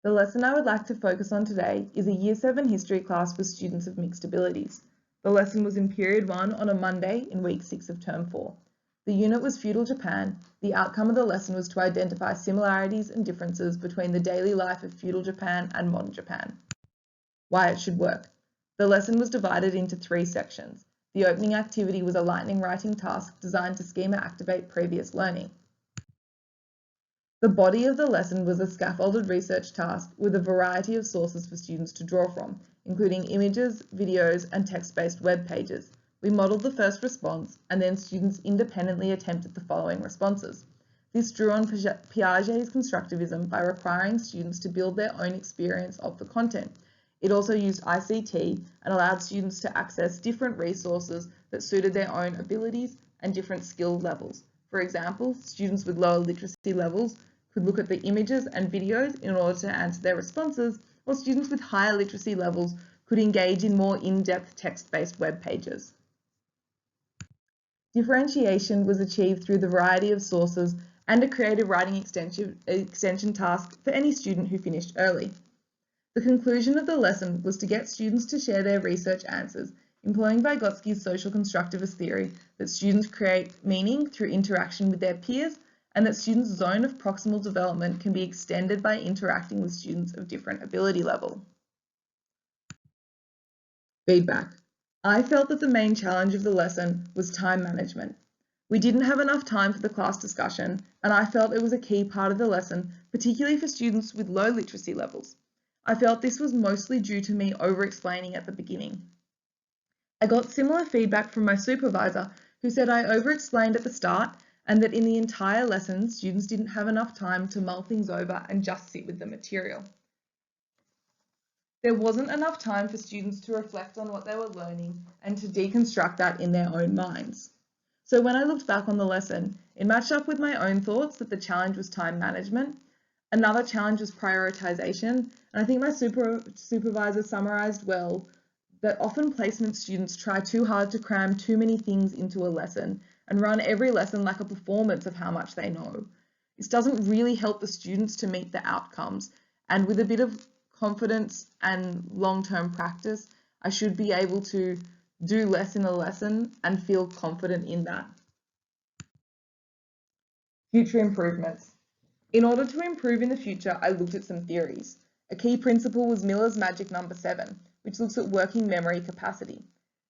The lesson I would like to focus on today is a Year 7 history class for students of mixed abilities. The lesson was in Period 1 on a Monday in Week 6 of Term 4. The unit was Feudal Japan. The outcome of the lesson was to identify similarities and differences between the daily life of feudal Japan and modern Japan. Why it should work. The lesson was divided into 3 sections. The opening activity was a lightning writing task designed to schema activate previous learning. The body of the lesson was a scaffolded research task with a variety of sources for students to draw from, including images, videos, and text-based web pages. We modelled the first response, and then students independently attempted the following responses. This drew on Piaget's constructivism by requiring students to build their own experience of the content. It also used ICT and allowed students to access different resources that suited their own abilities and different skill levels. For example, students with lower literacy levels could look at the images and videos in order to answer their responses, while students with higher literacy levels could engage in more in-depth text-based web pages. Differentiation was achieved through the variety of sources and a creative writing extension task for any student who finished early. The conclusion of the lesson was to get students to share their research answers, employing Vygotsky's social constructivist theory that students create meaning through interaction with their peers, and that students' zone of proximal development can be extended by interacting with students of different ability level. Feedback. I felt that the main challenge of the lesson was time management. We didn't have enough time for the class discussion, and I felt it was a key part of the lesson, particularly for students with low literacy levels. I felt this was mostly due to me over-explaining at the beginning. I got similar feedback from my supervisor, who said I over-explained at the start and that in the entire lesson, students didn't have enough time to mull things over and just sit with the material. There wasn't enough time for students to reflect on what they were learning and to deconstruct that in their own minds. So when I looked back on the lesson, it matched up with my own thoughts that the challenge was time management. Another challenge was prioritization, and I think my supervisor summarized well that often placement students try too hard to cram too many things into a lesson and run every lesson like a performance of how much they know. This doesn't really help the students to meet the outcomes, and with a bit of confidence and long-term practice, I should be able to do less in a lesson and feel confident in that. Future improvements. In order to improve in the future, I looked at some theories. A key principle was Miller's magic number 7, which looks at working memory capacity.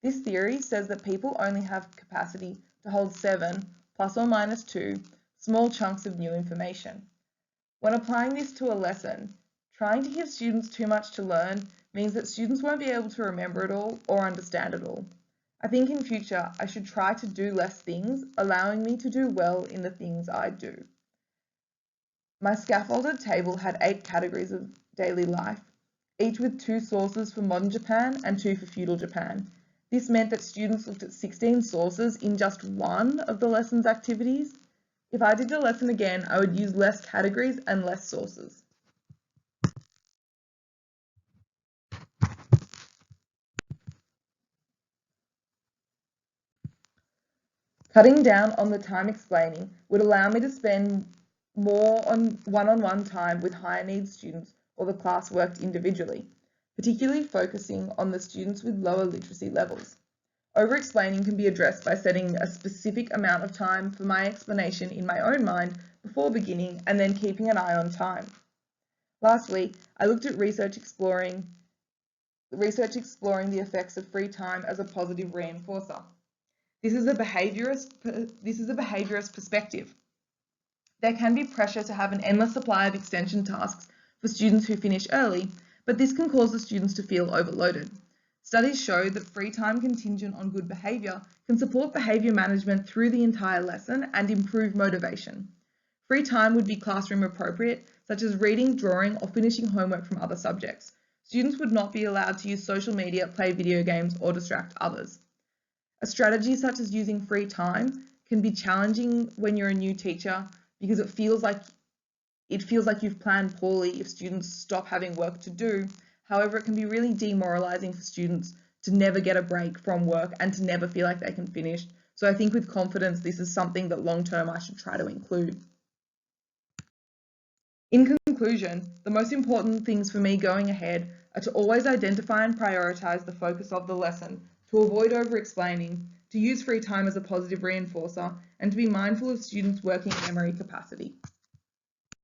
This theory says that people only have capacity to hold 7 plus or minus 2 small chunks of new information. When applying this to a lesson, trying to give students too much to learn means that students won't be able to remember it all or understand it all. I think in future, I should try to do less things, allowing me to do well in the things I do. My scaffolded table had 8 categories of daily life, each with 2 sources for modern Japan and 2 for feudal Japan. This meant that students looked at 16 sources in just one of the lesson's activities. If I did the lesson again, I would use less categories and less sources. Cutting down on the time explaining would allow me to spend more on one-on-one time with higher needs students or the class worked individually, particularly focusing on the students with lower literacy levels. Over-explaining can be addressed by setting a specific amount of time for my explanation in my own mind before beginning and then keeping an eye on time. Last week, I looked at research exploring the effects of free time as a positive reinforcer. This is a behaviourist perspective. There can be pressure to have an endless supply of extension tasks for students who finish early, but this can cause the students to feel overloaded. Studies show that free time contingent on good behaviour can support behaviour management through the entire lesson and improve motivation. Free time would be classroom appropriate, such as reading, drawing, or finishing homework from other subjects. Students would not be allowed to use social media, play video games, or distract others. A strategy such as using free time can be challenging when you're a new teacher because it feels like you've planned poorly if students stop having work to do. However, it can be really demoralizing for students to never get a break from work and to never feel like they can finish. So I think with confidence, this is something that long term I should try to include. In conclusion, the most important things for me going ahead are to always identify and prioritise the focus of the lesson, to avoid over-explaining, to use free time as a positive reinforcer, and to be mindful of students' working memory capacity.